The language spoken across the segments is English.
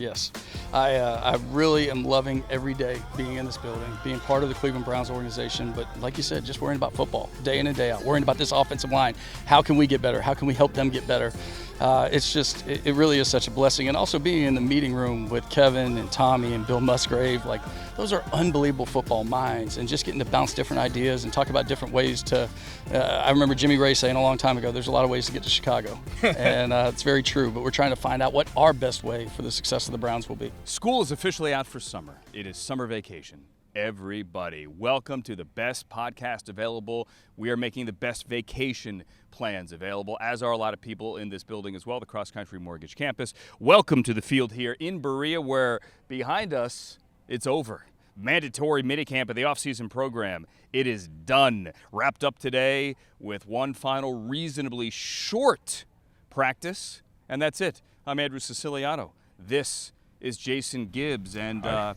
Yes. I really am loving every day being in this building, being part of the Cleveland Browns organization, but like you said, just worrying about football day in and day out, worrying about this offensive line. How can we get better? How can we help them get better? It really is such a blessing. And also being in the meeting room with Kevin and Tommy and Bill Musgrave, like those are unbelievable football minds, and just getting to bounce different ideas and talk about different ways to, I remember Jimmy Ray saying a long time ago, there's a lot of ways to get to Chicago. And it's very true, but we're trying to find out what our best way for the success of the Browns will be. School is officially out for summer. It is summer vacation. Everybody, welcome to the best podcast available. We are making the best vacation plans available, as are a lot of people in this building as well, the Cross Country Mortgage Campus. Welcome to the field here in Berea, where behind us, it's over. Mandatory minicamp of the offseason program. It is done. Wrapped up today with one final reasonably short practice, and that's it. I'm Andrew Siciliano. This is Jason Gibbs, and I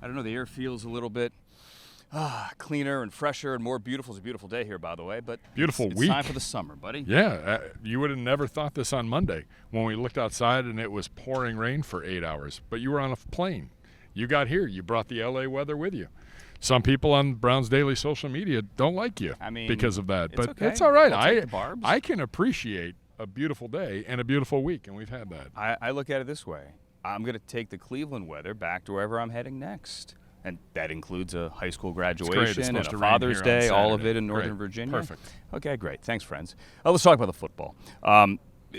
don't know, the air feels a little bit cleaner and fresher and more beautiful. It's a beautiful day here, by the way, but beautiful it's week. Time for the summer, buddy. Yeah, you would have never thought this on Monday when we looked outside and it was pouring rain for 8 hours, but you were on a plane. You got here. You brought the LA weather with you. Some people on Browns Daily social media don't like you because of that, but okay. it's all right. I'll take the barbs. I can appreciate a beautiful day and a beautiful week, and we've had that. I look at it this way. I'm going to take the Cleveland weather back to wherever I'm heading next. And that includes a high school graduation and a Father's Day, all of it in Northern Virginia. Perfect. Okay, great. Thanks, friends. Let's talk about the football.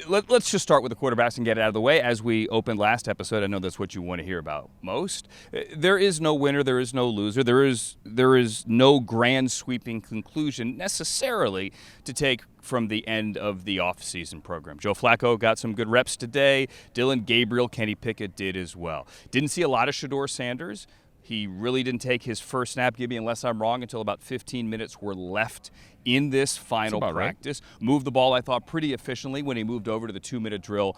Let's just start with the quarterbacks and get it out of the way. As we opened last episode, I know that's what you want to hear about most. There is no winner. There is no loser. There is no grand sweeping conclusion necessarily to take from the end of the offseason program. Joe Flacco got some good reps today. Dillon Gabriel, Kenny Pickett did as well. Didn't see a lot of Shedeur Sanders. He really didn't take his first snap, Gibby, unless I'm wrong, until about 15 minutes were left in this final practice. Right. Moved the ball, I thought, pretty efficiently when he moved over to the 2-minute drill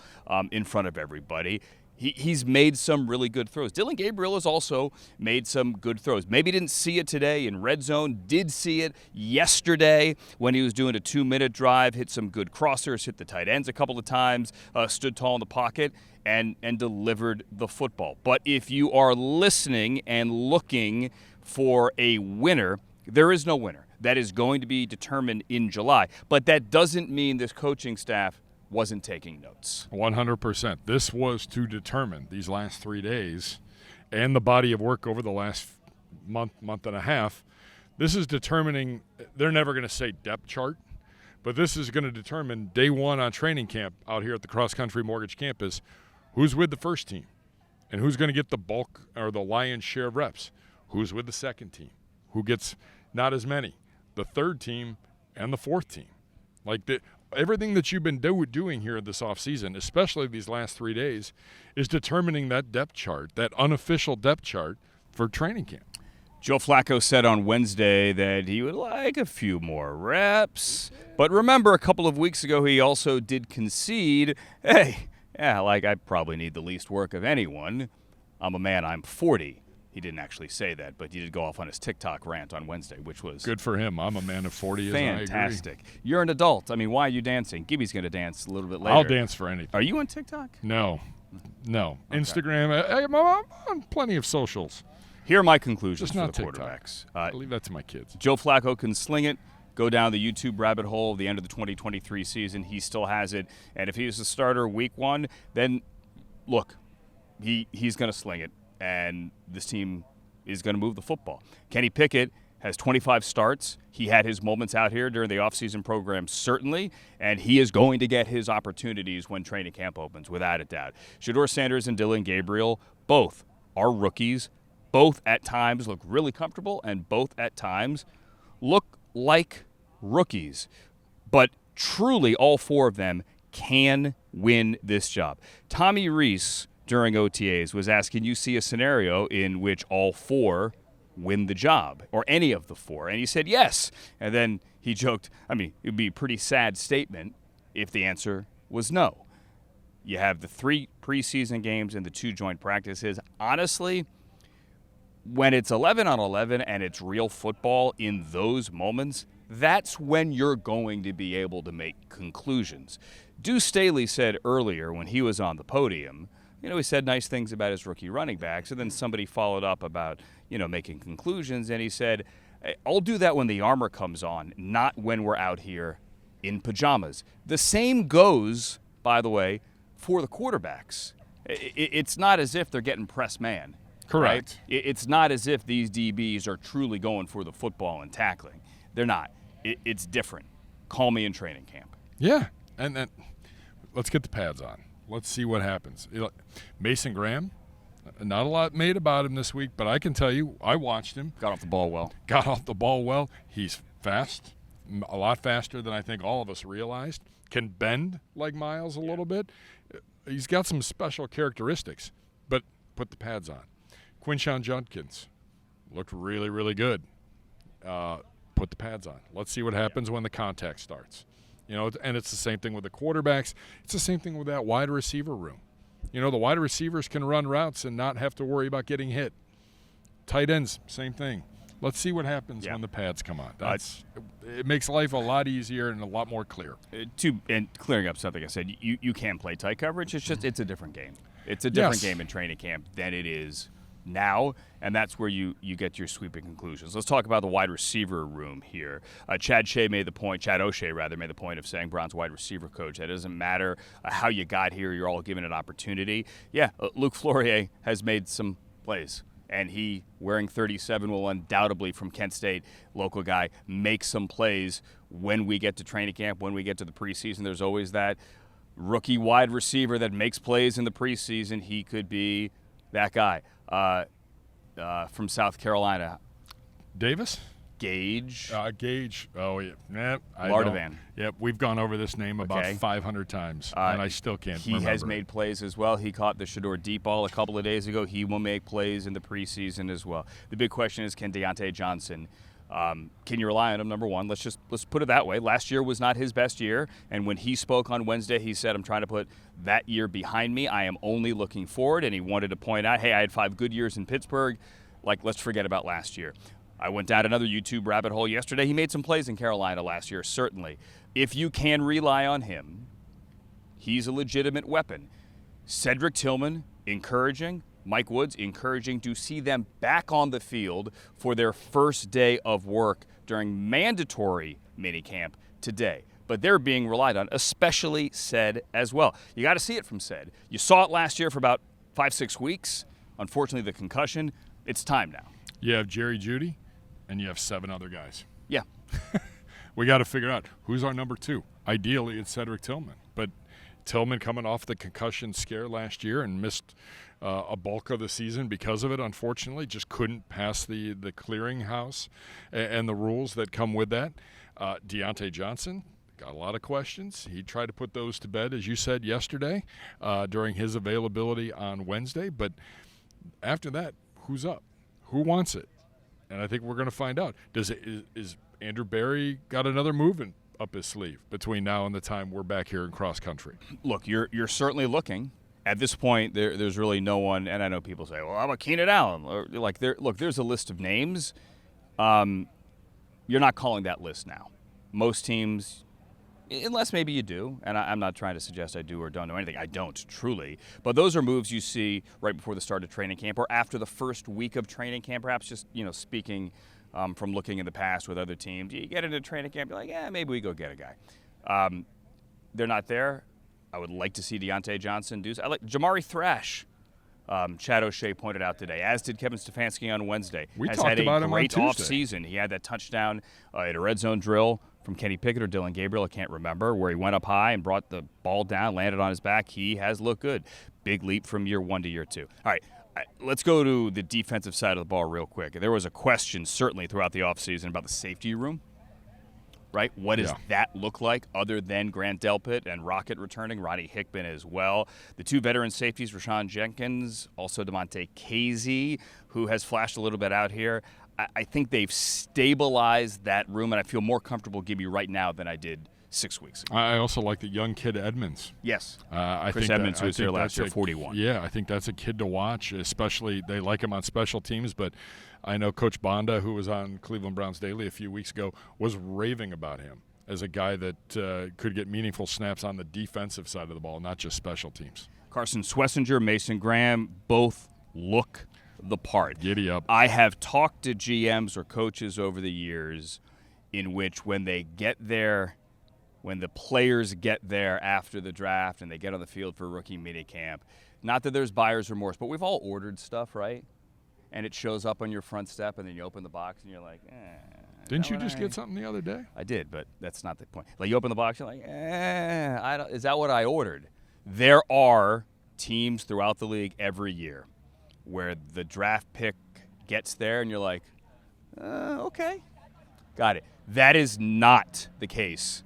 in front of everybody. He's made some really good throws. Dillon Gabriel has also made some good throws. Maybe didn't see it today in red zone, did see it yesterday when he was doing a 2-minute drive, hit some good crossers, hit the tight ends a couple of times, stood tall in the pocket, and delivered the football. But if you are listening and looking for a winner, there is no winner. That is going to be determined in July. But that doesn't mean this coaching staff wasn't taking notes. 100%. This was to determine these last 3 days and the body of work over the last month and a half. This is determining, they're never going to say depth chart, but this is going to determine day one on training camp out here at the Cross Country Mortgage Campus, who's with the first team and who's going to get the bulk or the lion's share of reps, who's with the second team, who gets not as many, the third team and the fourth team. Everything that you've been doing here this offseason, especially these last 3 days, is determining that depth chart, that unofficial depth chart for training camp. Joe Flacco said on Wednesday that he would like a few more reps. But remember, a couple of weeks ago, he also did concede, I probably need the least work of anyone. I'm a man, I'm 40. He didn't actually say that, but he did go off on his TikTok rant on Wednesday, which was good for him. I'm a man of 40. Fantastic. You're an adult. I mean, why are you dancing? Gibby's going to dance a little bit later. I'll dance for anything. Are you on TikTok? No. Okay. Instagram. I'm on plenty of socials. Here are my conclusions Just not for the TikTok. quarterbacks. I leave that to my kids. Joe Flacco can sling it. Go down the YouTube rabbit hole at the end of the 2023 season. He still has it. And if he was the starter week one, then look, he's going to sling it. And this team is going to move the football. Kenny Pickett has 25 starts. He had his moments out here during the offseason program, certainly, and he is going to get his opportunities when training camp opens, without a doubt. Shedeur Sanders and Dillon Gabriel, both are rookies. Both at times look really comfortable, and both at times look like rookies. But truly, all four of them can win this job. Tommy Rees, during OTAs, was asked, can you see a scenario in which all four win the job, or any of the four? And he said yes. And then he joked, it would be a pretty sad statement if the answer was no. You have the 3 preseason games and the 2 joint practices. Honestly, when it's 11 on 11 and it's real football in those moments, that's when you're going to be able to make conclusions. Deuce Staley said earlier when he was on the podium he said nice things about his rookie running backs, and then somebody followed up about, making conclusions, and he said, I'll do that when the armor comes on, not when we're out here in pajamas. The same goes, by the way, for the quarterbacks. It's not as if they're getting press man. Correct. Right? It's not as if these DBs are truly going for the football and tackling. They're not. It's different. Call me in training camp. Yeah, and then let's get the pads on. Let's see what happens. Mason Graham, not a lot made about him this week, but I can tell you, I watched him. Got off the ball well. He's fast, a lot faster than I think all of us realized. Can bend like Miles a little bit. He's got some special characteristics, but put the pads on. Quinshon Judkins looked really, really good. Put the pads on. Let's see what happens when the contact starts. And it's the same thing with the quarterbacks. It's the same thing with that wide receiver room. The wide receivers can run routes and not have to worry about getting hit. Tight ends, same thing. Let's see what happens when the pads come on. It makes life a lot easier and a lot more clear. And clearing up something I said, you can play tight coverage. It's just it's a different game. It's a different game in training camp than it is now, and that's where you get your sweeping conclusions. Let's talk about the wide receiver room here. Chad O'Shea made the point of saying, Browns wide receiver coach, that doesn't matter how you got here, you're all given an opportunity. Yeah, Luke Flourier has made some plays, and he, wearing 37, will undoubtedly, from Kent State, local guy, make some plays when we get to training camp, when we get to the preseason. There's always that rookie wide receiver that makes plays in the preseason. He could be that guy. From South Carolina. Davis? Gage. Gage. Oh, yeah. Lardovan. Yep, we've gone over this name about 500 times, and I still can't remember. He has made plays as well. He caught the Shador deep ball a couple of days ago. He will make plays in the preseason as well. The big question is, can Deontay Johnson, can you rely on him, number one? Let's put it that way. Last year was not his best year, and when he spoke on Wednesday, he said, I'm trying to put that year behind me. I am only looking forward, and he wanted to point out, hey, I had 5 good years in Pittsburgh. Let's forget about last year. I went down another YouTube rabbit hole yesterday. He made some plays in Carolina last year, certainly. If you can rely on him, he's a legitimate weapon. Cedric Tillman, encouraging. Mike Woods, encouraging to see them back on the field for their first day of work during mandatory minicamp today. But they're being relied on, especially Ced as well. You got to see it from Ced. You saw it last year for about 5-6 weeks. Unfortunately, the concussion, it's time now. You have Jerry Jeudy, and you have 7 other guys. Yeah. We got to figure out who's our number 2. Ideally, it's Cedric Tillman. But Tillman coming off the concussion scare last year and missed a bulk of the season because of it, unfortunately. Just couldn't pass the clearinghouse and the rules that come with that. Deontay Johnson got a lot of questions. He tried to put those to bed, as you said yesterday, during his availability on Wednesday. But after that, who's up? Who wants it? And I think we're going to find out. Is Andrew Berry got another move up his sleeve between now and the time we're back here in cross country? Look, you're certainly looking. At this point, there's really no one, and I know people say, well, how about Keenan Allen? There's a list of names. You're not calling that list now. Most teams, unless maybe you do, and I'm not trying to suggest I do or don't know anything. I don't, truly. But those are moves you see right before the start of training camp or after the first week of training camp, perhaps just, speaking from looking in the past with other teams. You get into training camp, you're like, yeah, maybe we go get a guy. They're not there. I would like to see Deontay Johnson do so. I like Jamari Thrash. Chad O'Shea pointed out today, as did Kevin Stefanski on Wednesday. We has talked had about a him on great Tuesday. offseason. He had that touchdown at a red zone drill from Kenny Pickett or Dylan Gabriel, I can't remember, where he went up high and brought the ball down, landed on his back. He has looked good. Big leap from year 1 to year 2. All right, let's go to the defensive side of the ball real quick. There was a question certainly throughout the offseason about the safety room. Right? What does that look like other than Grant Delpit and Rocket returning, Roddy Hickman as well? The 2 veteran safeties, Rashawn Jenkins, also DeMonte Casey, who has flashed a little bit out here. I think they've stabilized that room, and I feel more comfortable, Gibby, right now than I did 6 weeks ago. I also like the young kid Edmonds. Yes. Chris Edmonds, who was here last year, 41. Yeah, I think that's a kid to watch, especially they like him on special teams, but I know Coach Bonda, who was on Cleveland Browns Daily a few weeks ago, was raving about him as a guy that could get meaningful snaps on the defensive side of the ball, not just special teams. Carson Swessinger, Mason Graham, both look the part. Giddy up. I have talked to GMs or coaches over the years in which when they get there, when the players get there after the draft and they get on the field for rookie minicamp, not that there's buyer's remorse, but we've all ordered stuff, right? And it shows up on your front step, and then you open the box and you're like, Didn't you just get something the other day? I did, but that's not the point. Like, you open the box, you're like, is that what I ordered? There are teams throughout the league every year where the draft pick gets there and you're like, okay, got it. That is not the case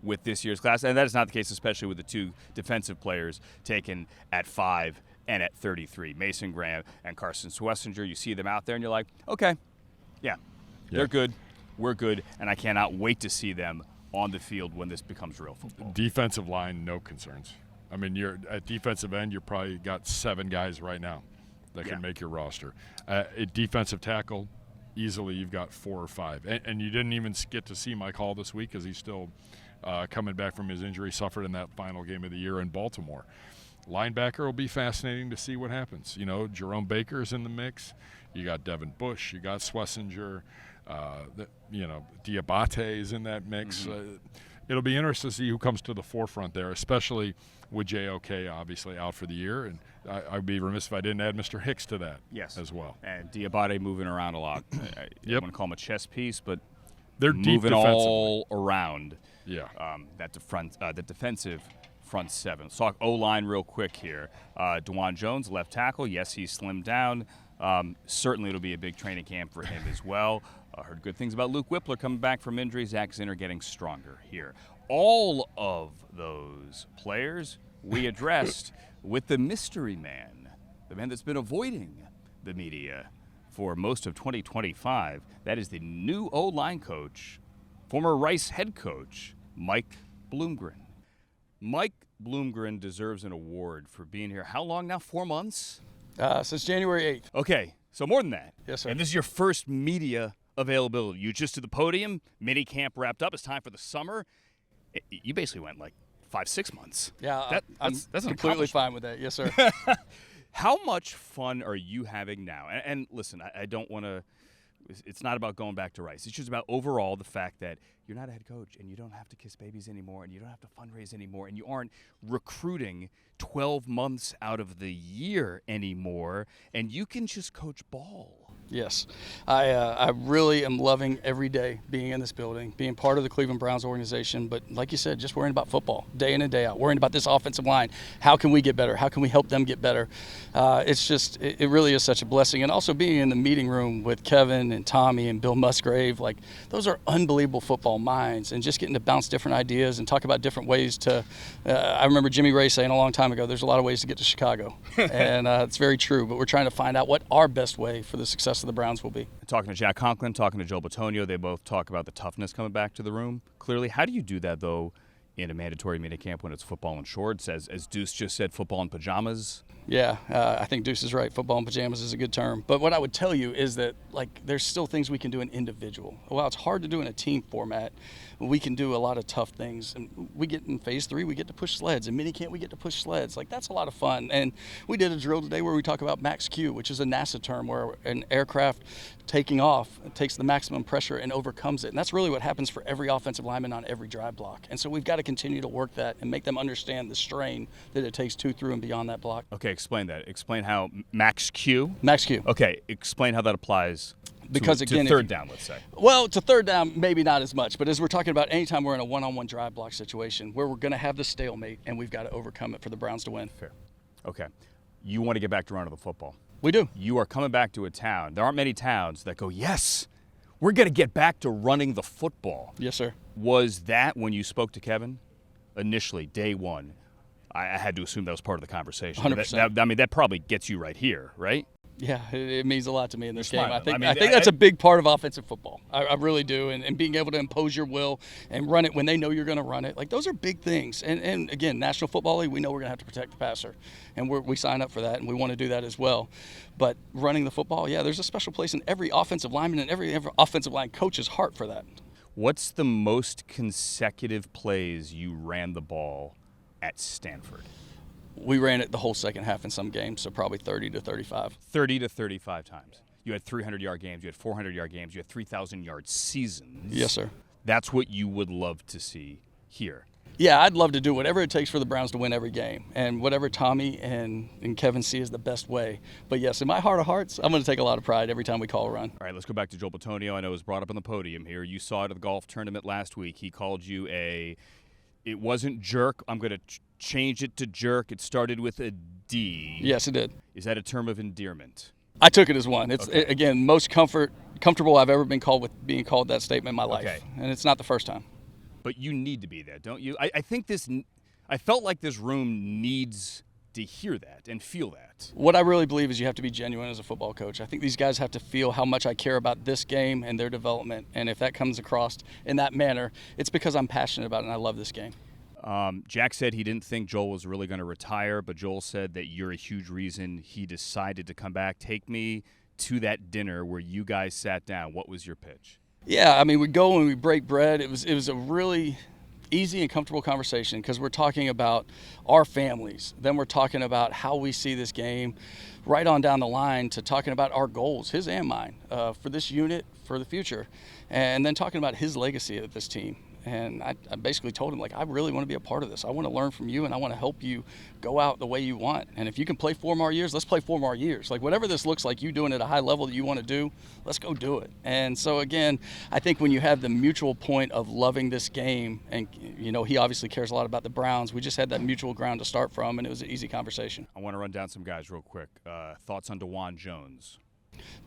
with this year's class, and that is not the case especially with the two defensive players taken at 5 and at 33, Mason Graham and Carson Swessinger. You see them out there and you're like, okay, yeah. They're good, we're good, and I cannot wait to see them on the field when this becomes real football. Defensive line, no concerns. I mean, you're at defensive end, you're probably got 7 guys right now that can make your roster. At defensive tackle, easily you've got 4 or 5. And you didn't even get to see Mike Hall this week because he's still coming back from his injury suffered in that final game of the year in Baltimore. Linebacker will be fascinating to see what happens. You know, Jerome Baker's in the mix. You got Devin Bush. You got Swessinger. Diabate is in that mix. Mm-hmm. It'll be interesting to see who comes to the forefront there, especially with JOK obviously out for the year. And I'd be remiss if I didn't add Mr. Hicks to that as well. And Diabate moving around a lot. I want to call him a chess piece, but they're moving all around. Yeah. That the defensive front 7. Let's talk O-line real quick here. DeJuan Jones, left tackle. Yes, he's slimmed down. Certainly it'll be a big training camp for him as well. Heard good things about Luke Whippler coming back from injury. Zach Zinner getting stronger here. All of those players we addressed with the mystery man, the man that's been avoiding the media for most of 2025. That is the new O-line coach, former Rice head coach, Mike Bloomgren. Mike Bloomgren deserves an award for being here. How long now? 4 months? Since January 8th. Okay, so more than that. Yes, sir. And this is your first media availability. You just to the podium, mini camp wrapped up. It's time for the summer. You basically went like 5-6 months. Yeah, that's completely fine with that. Yes, sir. How much fun are you having now? And listen, I don't want to. It's not about going back to Rice. It's just about overall the fact that you're not a head coach and you don't have to kiss babies anymore and you don't have to fundraise anymore and you aren't recruiting 12 months out of the year anymore and you can just coach ball. Yes. I really am loving every day being in this building, being part of the Cleveland Browns organization. But like you said, just worrying about football day in and day out, worrying about this offensive line. How can we get better? How can we help them get better? It really is such a blessing. And also being in the meeting room with Kevin and Tommy and Bill Musgrave, like those are unbelievable football minds, and just getting to bounce different ideas and talk about different ways to I remember Jimmy Ray saying a long time ago, there's a lot of ways to get to Chicago. And it's very true. But we're trying to find out what our best way for the success of the Browns will be. Talking to Jack Conklin, talking to Joe Batonio, they both talk about the toughness coming back to the room. Clearly, how do you do that, though, in a mandatory minicamp when it's football in shorts? As Deuce just said, football in pajamas? Yeah, I think Deuce is right. Football in pajamas is a good term. But what I would tell you is that, like, there's still things we can do in individual. While it's hard to do in a team format, we can do a lot of tough things. And we get in phase 3, we get to push sleds. In minicamp, we get to push sleds. Like, that's a lot of fun. And we did a drill today where we talk about max Q, which is a NASA term where an aircraft taking off takes the maximum pressure and overcomes it. And that's really what happens for every offensive lineman on every drive block. And so we've got to continue to work that and make them understand the strain that it takes to, through, and beyond that block. Okay, explain that. Explain how max Q. Max Q. Okay, explain how that applies because to again, third down, let's say. Well, to third down, maybe not as much. But as we're talking about, anytime we're in a one-on-one drive block situation where we're going to have the stalemate and we've got to overcome it for the Browns to win. Fair. Okay. You want to get back to running the football. We do. You are coming back to a town. There aren't many towns that go, yes, we're going to get back to running the football. Yes, sir. Was that when you spoke to Kevin initially, day one? I had to assume that was part of the conversation. 100%. That probably gets you right here, right? Yeah, it means a lot to me in this game. Smiling. I think that's a big part of offensive football. I really do. And being able to impose your will and run it when they know you're going to run it. Like, those are big things. And again, National Football League, we know we're going to have to protect the passer. And we sign up for that, and we want to do that as well. But running the football, yeah, there's a special place in every offensive lineman and every offensive line coach's heart for that. What's the most consecutive plays you ran the ball at Stanford? We ran it the whole second half in some games, so probably 30 to 35. 30 to 35 times. You had 300-yard games. You had 400-yard games. You had 3,000-yard seasons. Yes, sir. That's what you would love to see here. Yeah, I'd love to do whatever it takes for the Browns to win every game, and whatever Tommy and Kevin see is the best way. But yes, in my heart of hearts, I'm going to take a lot of pride every time we call a run. All right, let's go back to Joel Bitonio. I know it was brought up on the podium here. You saw it at the golf tournament last week. He called you it wasn't jerk. I'm going to change it to jerk. It started with a D. Yes, it did. Is that a term of endearment? I took it as one. It's Okay. Again, most comfortable I've ever been called with being called that statement in my life, Okay. and it's not the first time. But you need to be that, don't you? I felt like this room needs to hear that and feel that. What I really believe is you have to be genuine as a football coach. I think these guys have to feel how much I care about this game and their development, and if that comes across in that manner, it's because I'm passionate about it and I love this game. Jack said he didn't think Joel was really going to retire, but Joel said that you're a huge reason he decided to come back. Take me to that dinner where you guys sat down. What was your pitch? Yeah, I mean, we go and we break bread. It was a really easy and comfortable conversation because we're talking about our families. Then we're talking about how we see this game right on down the line to talking about our goals, his and mine, for this unit, for the future. And then talking about his legacy of this team. And I basically told him, like, I really want to be a part of this. I want to learn from you, and I want to help you go out the way you want. And if you can play 4 more years, let's play 4 more years. Like, whatever this looks like you doing at a high level that you want to do, let's go do it. And so, again, I think when you have the mutual point of loving this game, and, you know, he obviously cares a lot about the Browns, we just had that mutual ground to start from, and it was an easy conversation. I want to run down some guys real quick. Thoughts on DeJuan Jones?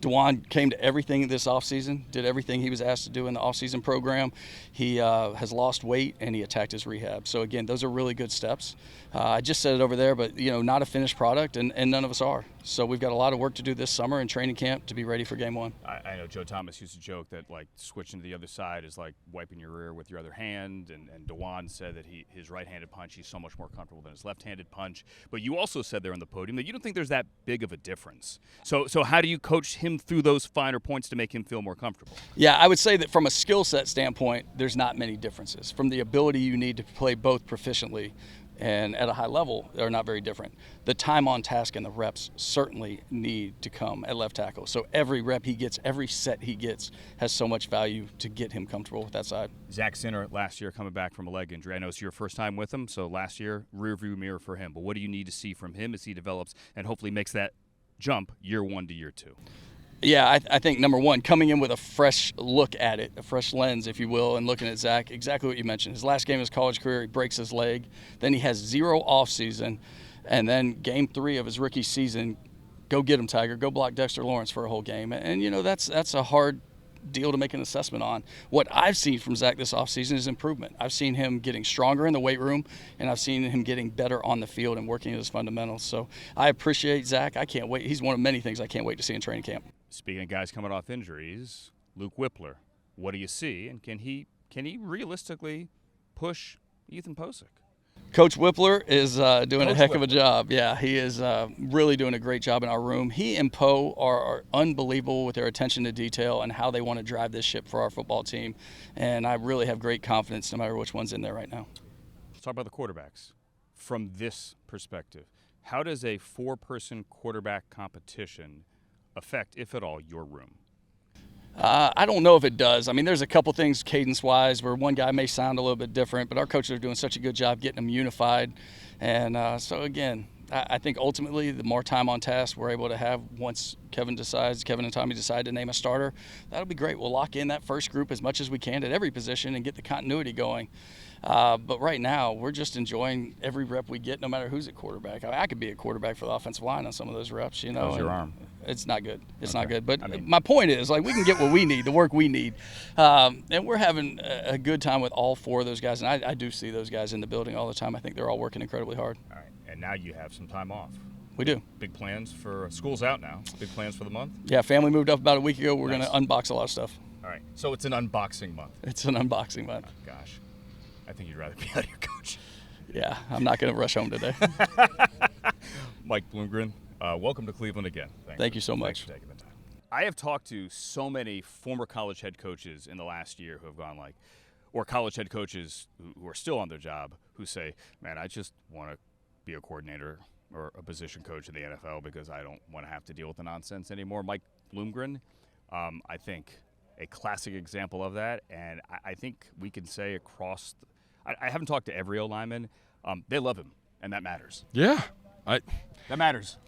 DeJuan came to everything this offseason, did everything he was asked to do in the offseason program. He has lost weight, and he attacked his rehab. So, again, those are really good steps. I just said it over there, but, you know, not a finished product, and none of us are. So we've got a lot of work to do this summer in training camp to be ready for game 1. I know Joe Thomas used to joke that, like, switching to the other side is like wiping your rear with your other hand, and DeJuan said that his right-handed punch, he's so much more comfortable than his left-handed punch. But you also said there on the podium that you don't think there's that big of a difference. So how do you coach him through those finer points to make him feel more comfortable? Yeah, I would say that from a skill set standpoint, there's not many differences. From the ability you need to play both proficiently and at a high level, they're not very different. The time on task and the reps certainly need to come at left tackle. So every rep he gets, every set he gets has so much value to get him comfortable with that side. Zach Sinner last year coming back from a leg injury. I know it's your first time with him, so last year, rearview mirror for him. But what do you need to see from him as he develops and hopefully makes that jump year 1 to year 2? Yeah, I think, number one, coming in with a fresh look at it, a fresh lens, if you will, and looking at Zach, exactly what you mentioned. His last game of his college career, he breaks his leg. Then he has 0 offseason. And then game 3 of his rookie season, go get him, Tiger. Go block Dexter Lawrence for a whole game. And, you know, that's a hard deal to make an assessment on. What I've seen from Zach this offseason is improvement. I've seen him getting stronger in the weight room, and I've seen him getting better on the field and working at his fundamentals. So I appreciate Zach. I can't wait. He's one of many things I can't wait to see in training camp. Speaking of guys coming off injuries, Luke Whippler, what do you see, and can he realistically push Ethan Posick? Coach Whippler is doing a heck of a job. Yeah, he is really doing a great job in our room. He and Poe are unbelievable with their attention to detail and how they want to drive this ship for our football team. And I really have great confidence no matter which one's in there right now. Let's talk about the quarterbacks. From this perspective, how does a 4-person quarterback competition affect, if at all, your room? I don't know if it does. I mean, there's a couple things cadence-wise where one guy may sound a little bit different, but our coaches are doing such a good job getting them unified. And so, again, I think ultimately the more time on task we're able to have once Kevin and Tommy decide to name a starter, that'll be great. We'll lock in that first group as much as we can at every position and get the continuity going. But right now, we're just enjoying every rep we get, no matter who's at quarterback. I could be a quarterback for the offensive line on some of those reps, you know. How's your arm? It's not good. It's not good. But my point is, like, we can get what we need, the work we need. And we're having a good time with all 4 of those guys. And I do see those guys in the building all the time. I think they're all working incredibly hard. All right. And now you have some time off. We do. Big plans for school's out now. Big plans for the month? Yeah, family moved up about a week ago. We're Nice. going to unbox a lot of stuff. All right. So it's an unboxing month. It's an unboxing month. Oh, gosh. I think you'd rather be out here, Coach. Yeah, I'm not going to rush home today. Mike Bloomgren, welcome to Cleveland again. Thank you so much. Thanks for taking the time. I have talked to so many former college head coaches in the last year who have gone like, or college head coaches who are still on their job who say, man, I just want to be a coordinator or a position coach in the NFL because I don't want to have to deal with the nonsense anymore. Mike Bloomgren, I think a classic example of that, and I think we can say across I haven't talked to every O-lineman. They love him, and that matters. Yeah. That matters.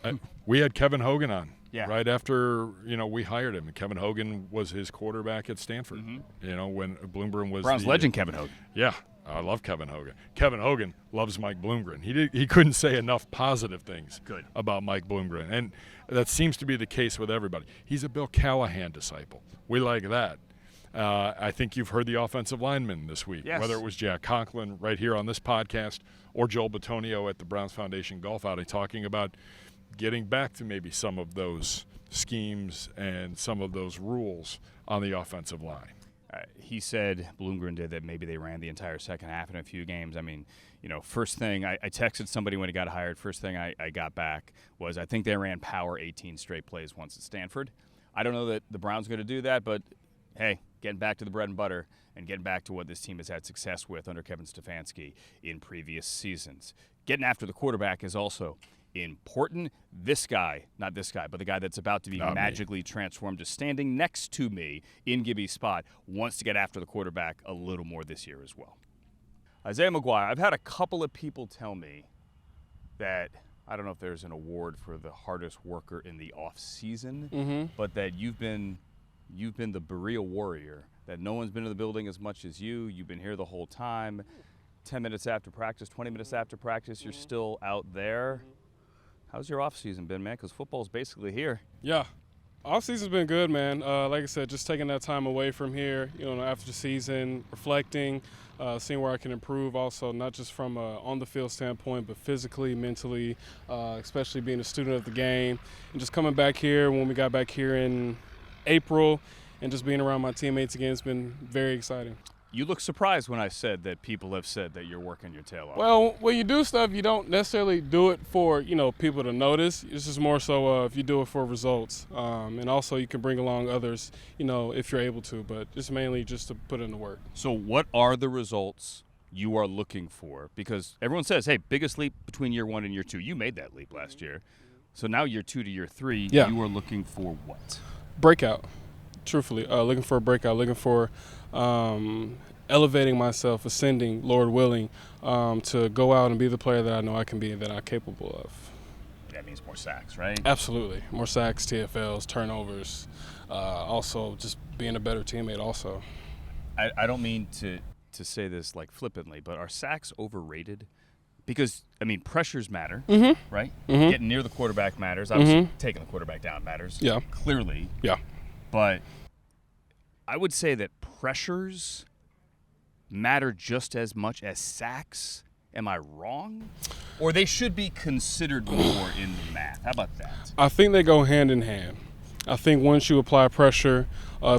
We had Kevin Hogan on right after, we hired him. Kevin Hogan was his quarterback at Stanford, when Bloomgren was Browns legend Kevin Hogan. Yeah. I love Kevin Hogan. Kevin Hogan loves Mike Bloomgren. He couldn't say enough positive things about Mike Bloomgren, and that seems to be the case with everybody. He's a Bill Callahan disciple. We like that. I think you've heard the offensive linemen this week, whether it was Jack Conklin right here on this podcast or Joel Batonio at the Browns Foundation golf outing talking about getting back to maybe some of those schemes and some of those rules on the offensive line. He said, Bloomgren did, that maybe they ran the entire second half in a few games. I mean, first thing, I texted somebody when he got hired. First thing I got back was I think they ran power 18 straight plays once at Stanford. I don't know that the Browns are going to do that, but, hey, getting back to the bread and butter and getting back to what this team has had success with under Kevin Stefanski in previous seasons. Getting after the quarterback is also important. This guy, not this guy, but the guy that's about to be magically transformed, is standing next to me in Gibby's spot, wants to get after the quarterback a little more this year as well. Isaiah McGuire, I've had a couple of people tell me that, I don't know if there's an award for the hardest worker in the off season, but that you've been the Berea warrior, that no one's been in the building as much as you. You've been here the whole time. 10 minutes after practice, 20 minutes after practice, you're still out there. How's your off season been, man? Because football's basically here. Yeah, off season's been good, man. Like I said, just taking that time away from here, after the season, reflecting, seeing where I can improve also, not just from on the field standpoint, but physically, mentally, especially being a student of the game. And just coming back here when we got back here in April and just being around my teammates again, it's been very exciting. You look surprised when I said that people have said that you're working your tail off. Well, when you do stuff, you don't necessarily do it for, people to notice. It's just more so if you do it for results. And also you can bring along others, if you're able to, but it's mainly just to put in the work. So what are the results you are looking for? Because everyone says, hey, biggest leap between year 1 and year 2. You made that leap last year. So now year 2 to year 3, you are looking for what? Breakout. Truthfully, looking for a breakout, looking for elevating myself, ascending, Lord willing, to go out and be the player that I know I can be and that I'm capable of. That means more sacks, right? Absolutely. More sacks, TFLs, turnovers, also just being a better teammate also. I don't mean to say this like flippantly, but are sacks overrated? Because, pressures matter, right? Getting near the quarterback matters. Obviously, taking the quarterback down matters. Yeah. Clearly. Yeah. But I would say that pressures matter just as much as sacks. Am I wrong? Or they should be considered more in the math. How about that? I think they go hand in hand. I think once you apply pressure,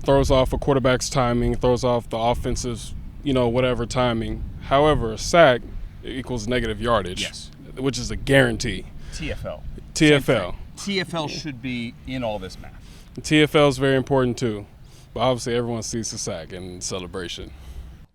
throws off a quarterback's timing, throws off the offensive, whatever timing. However, a sack equals negative yardage, which is a guarantee. TFL. TFL should be in all this math. TFL is very important too, but obviously everyone sees the sack and celebration.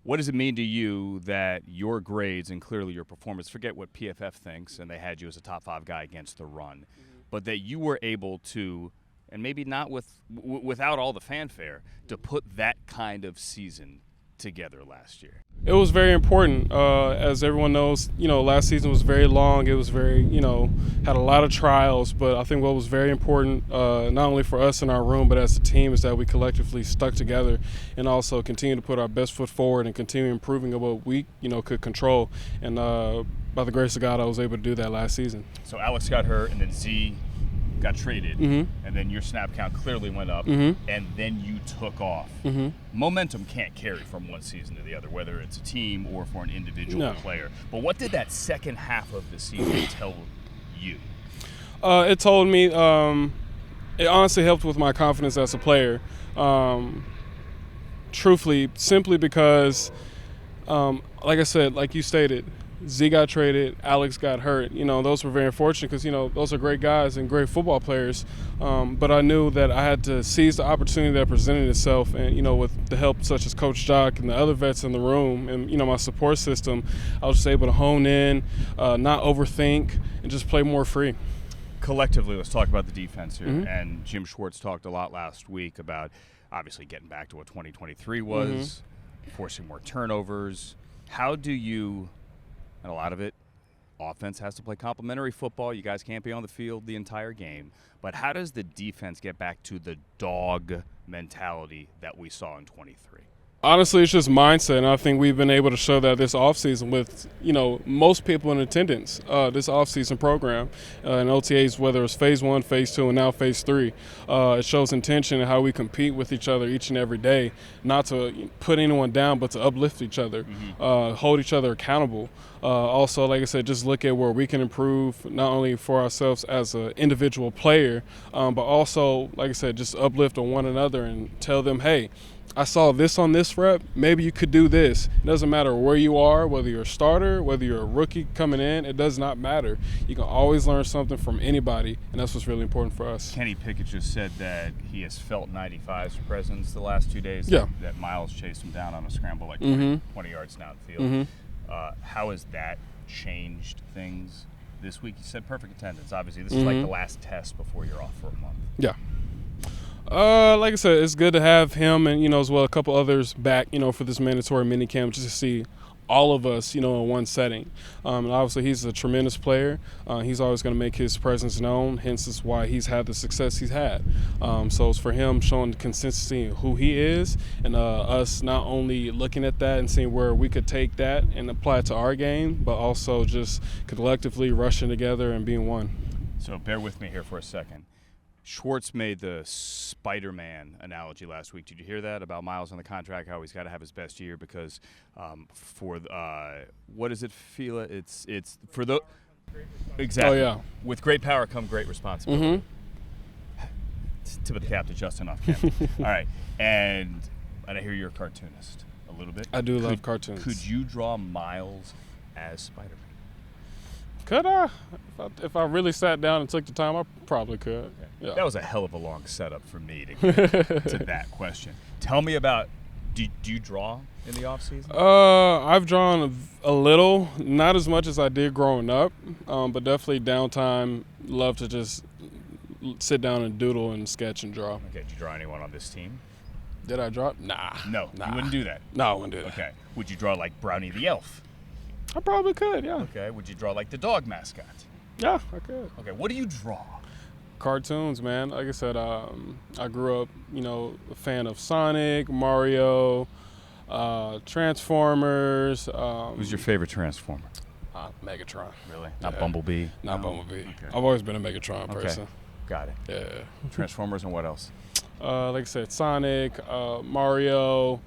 What does it mean to you that your grades and clearly your performance, forget what PFF thinks, and they had you as a top 5 guy against the run, but that you were able to, and maybe not without all the fanfare, to put that kind of season together last year? It was very important. As everyone knows, last season was very long. It was very, had a lot of trials. But I think what was very important, not only for us in our room, but as a team, is that we collectively stuck together and also continue to put our best foot forward and continue improving on what we, could control. And by the grace of God, I was able to do that last season. So Alex got hurt, and then Z got traded, and then your snap count clearly went up, and then you took off. Momentum can't carry from one season to the other, whether it's a team or for an individual player. But what did that second half of the season tell you? It told me, it honestly helped with my confidence as a player. Truthfully, simply because, like I said, like you stated, Z got traded, Alex got hurt. Those were very unfortunate because, those are great guys and great football players. But I knew that I had to seize the opportunity that presented itself. And, with the help such as Coach Jock and the other vets in the room and, my support system, I was just able to hone in, not overthink, and just play more free. Collectively, let's talk about the defense here. And Jim Schwartz talked a lot last week about obviously getting back to what 2023 was, forcing more turnovers. How do you, and a lot of it, offense has to play complementary football. You guys can't be on the field the entire game. But how does the defense get back to the dog mentality that we saw in 23? Honestly, it's just mindset, and I think we've been able to show that this offseason with, most people in attendance, this offseason program, and OTAs, whether it's phase 1, phase 2, and now phase 3. It shows intention in how we compete with each other each and every day, not to put anyone down, but to uplift each other, hold each other accountable. Also, like I said, just look at where we can improve, not only for ourselves as an individual player, but also, like I said, just uplift on one another and tell them, hey, I saw this on this rep, maybe you could do this. It doesn't matter where you are, whether you're a starter, whether you're a rookie coming in, it does not matter. You can always learn something from anybody, and that's what's really important for us. Kenny Pickett just said that he has felt 95's presence the last 2 days. Yeah. That Miles chased him down on a scramble like 20 yards downfield. How has that changed things this week? You said perfect attendance. Obviously, this is like the last test before you're off for a month. Yeah. Like I said, it's good to have him and, as well, a couple others back, for this mandatory minicamp just to see all of us, in one setting. And obviously he's a tremendous player. He's always going to make his presence known, hence is why he's had the success he's had. So it's for him showing the consistency of who he is and us not only looking at that and seeing where we could take that and apply it to our game, but also just collectively rushing together and being one. So bear with me here for a second. Schwartz made the Spider-Man analogy last week. Did you hear that about Miles on the contract? How he's got to have his best year because what does it feel? It's for the exactly. Oh yeah. With great power come great responsibility. Tip of the cap to Justin off camera. All right, and I hear you're a cartoonist a little bit. I do love cartoons. Could you draw Miles as Spider-Man? Could I? If I really sat down and took the time, I probably could. Okay. Yeah. That was a hell of a long setup for me to get to that question. Tell me about, do you draw in the off season? I've drawn a little, not as much as I did growing up, but definitely downtime. Love to just sit down and doodle and sketch and draw. Okay, did you draw anyone on this team? Did I draw? Nah. No, you wouldn't do that. No, I wouldn't do that. Okay. Would you draw like Brownie the Elf? I probably could, yeah. Okay. Would you draw like the dog mascot? Yeah, I could. Okay. What do you draw? Cartoons, man. Like I said, I grew up, a fan of Sonic, Mario, Transformers. Who's your favorite Transformer? Megatron. Really? Not Bumblebee? Not Bumblebee. Okay. I've always been a Megatron person. Got it. Yeah. Transformers and what else? Like I said, Sonic, Mario.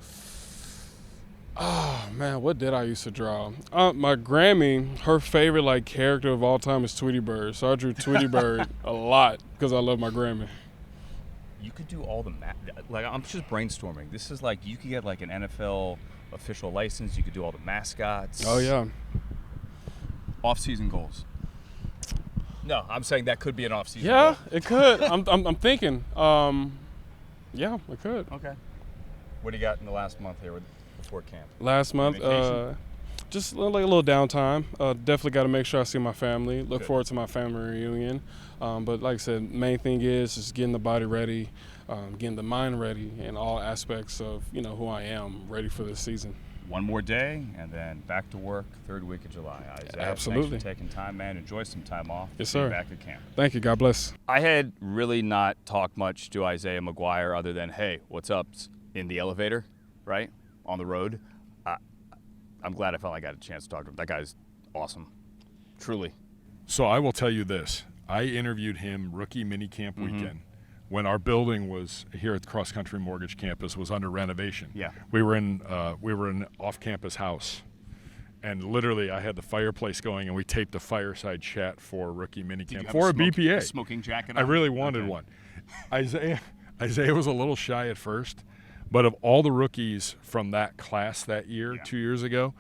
Oh, man, what did I used to draw? My Grammy, her favorite, character of all time is Tweety Bird. So I drew Tweety Bird a lot because I love my Grammy. You could do all the I'm just brainstorming. This is you could get an NFL official license. You could do all the mascots. Oh, yeah. Off-season goals. No, I'm saying that could be an off-season Yeah, goal. it could. I'm thinking. Yeah, it could. Okay. What do you got in the last month here before camp? Last month, just a little downtime. Definitely got to make sure I see my family. Look Good. forward to my family reunion. But like I said, main thing is just getting the body ready, getting the mind ready, in all aspects of who I am, ready for this season. One more day, and then back to work, third week of July. Isaiah, Absolutely. Thanks for taking time, man. Enjoy some time off. Yes, See you sir. back at camp. Thank you. God bless. I had really not talked much to Isaiah McGuire other than, hey, what's up in the elevator, right, on the road. I'm glad I finally got a chance to talk to him. That guy's awesome, truly. So I will tell you this. I interviewed him rookie minicamp weekend when our building was here at the Cross Country Mortgage Campus was under renovation. Yeah. We were in off-campus house. And literally I had the fireplace going and we taped a fireside chat for rookie minicamp for a BPA. A smoking jacket on? I really wanted one. Isaiah was a little shy at first, but of all the rookies from that class that year, 2 years ago,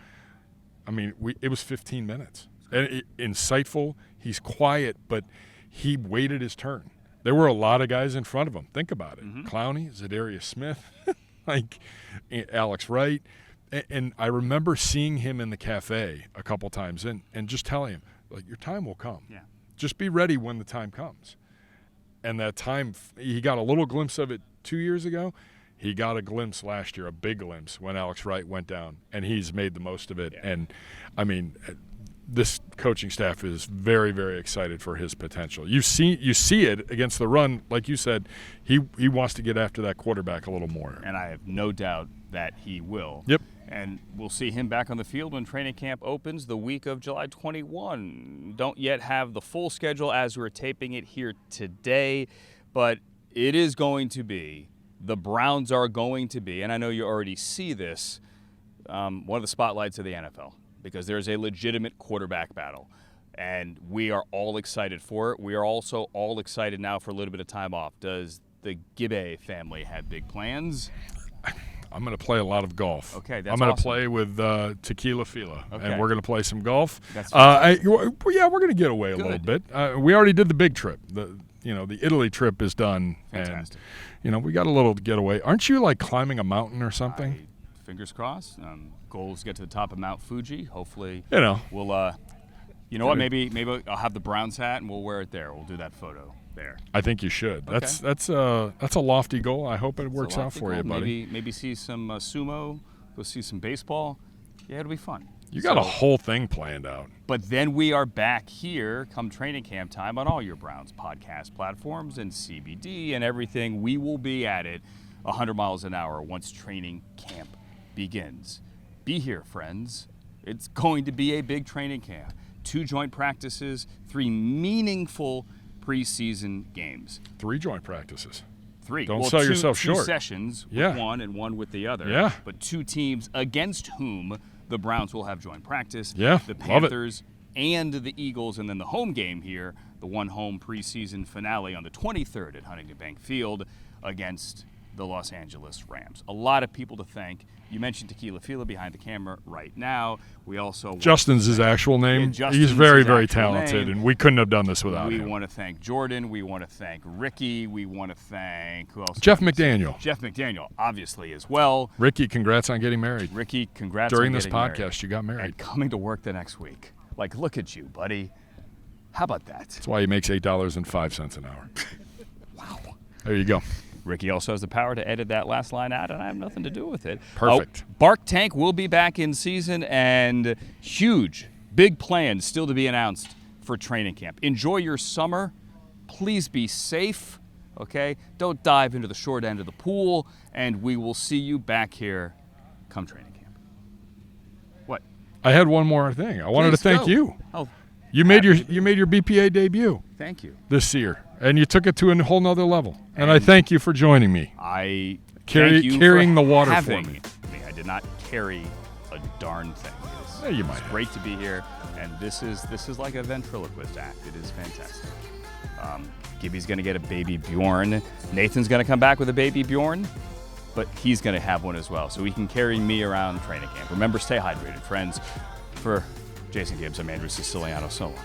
I mean, it was 15 minutes. And insightful. He's quiet, but he waited his turn. There were a lot of guys in front of him. Think about it. Mm-hmm. Clowney, Zadarius Smith, like Alex Wright. And I remember seeing him in the cafe a couple times and just telling him, like, your time will come. Yeah. Just be ready when the time comes. And that time, he got a little glimpse of it 2 years ago. He got a glimpse last year, a big glimpse, when Alex Wright went down, and he's made the most of it. Yeah. And, I mean, this coaching staff is very, very excited for his potential. You see it against the run, like you said. He wants to get after that quarterback a little more. And I have no doubt that he will. Yep. And we'll see him back on the field when training camp opens the week of July 21. Don't yet have the full schedule as we're taping it here today, but it is going to be, the Browns are going to be, and I know you already see this, one of the spotlights of the NFL, because there's a legitimate quarterback battle. And we are all excited for it. We are also all excited now for a little bit of time off. Does the Gibbs family have big plans? I'm going to play a lot of golf. Okay, that's I'm going to awesome. play with Tequila Fila, Okay. and we're going to play some golf. That's yeah, we're going to get away a little Good. bit. We already did the big trip. The Italy trip is done. Fantastic. And, we got a little getaway. Aren't you, like, climbing a mountain or something? Fingers crossed. Goals get to the top of Mount Fuji. Hopefully, We'll you know what? Maybe I'll have the Browns hat and we'll wear it there. We'll do that photo there. I think you should. Okay. That's a lofty goal. I hope it works out for you, buddy. Maybe see some sumo. Go see some baseball. Yeah, it'll be fun. You got a whole thing planned out. But then we are back here come training camp time on all your Browns podcast platforms and CBD and everything. We will be at it 100 miles an hour once training camp begins. Be here, friends. It's going to be a big training camp. 2 joint practices, 3 meaningful preseason games. 3 joint practices. 3. Don't sell yourself two short. Sessions with Yeah. one and one with the other. Yeah. But 2 teams against whom the Browns will have joint practice. Yeah, The love it. Panthers and the Eagles, and then the home game here, the one home preseason finale on the 23rd at Huntington Bank Field against the Los Angeles Rams. A lot of people to thank. You mentioned Tequila Fila behind the camera right now. We also Justin's his actual name. Yeah, Justin's He's very, his very actual talented, name. and we couldn't have done this without We him. want to thank Jordan. We want to thank Ricky. We want to thank who else? Jeff McDaniel. Jeff McDaniel, obviously, as well. Ricky, congrats on getting married. Ricky, congrats During on this getting podcast, married. you got married. And coming to work the next week. Like, look at you, buddy. How about that? That's why he makes $8.05 an hour. Wow. There you go. Ricky also has the power to edit that last line out, and I have nothing to do with it. Perfect. Bark Tank will be back in season, and huge, big plans still to be announced for training camp. Enjoy your summer. Please be safe, okay? Don't dive into the short end of the pool, and we will see you back here come training camp. What? I had one more thing. I wanted to Please thank go. you. Oh, You made your BPA debut thank you. this year, and you took it to a whole nother level. And I thank you for joining me. I Carrying thank you the for water for having me. I did not carry a darn thing. Yeah, you might It's have. great to be here, and this is like a ventriloquist act. It is fantastic. Gibby's going to get a baby Bjorn. Nathan's going to come back with a baby Bjorn, but he's going to have one as well, so he can carry me around training camp. Remember, stay hydrated, friends. For Jason Gibbs, I'm Andrew Siciliano. So long.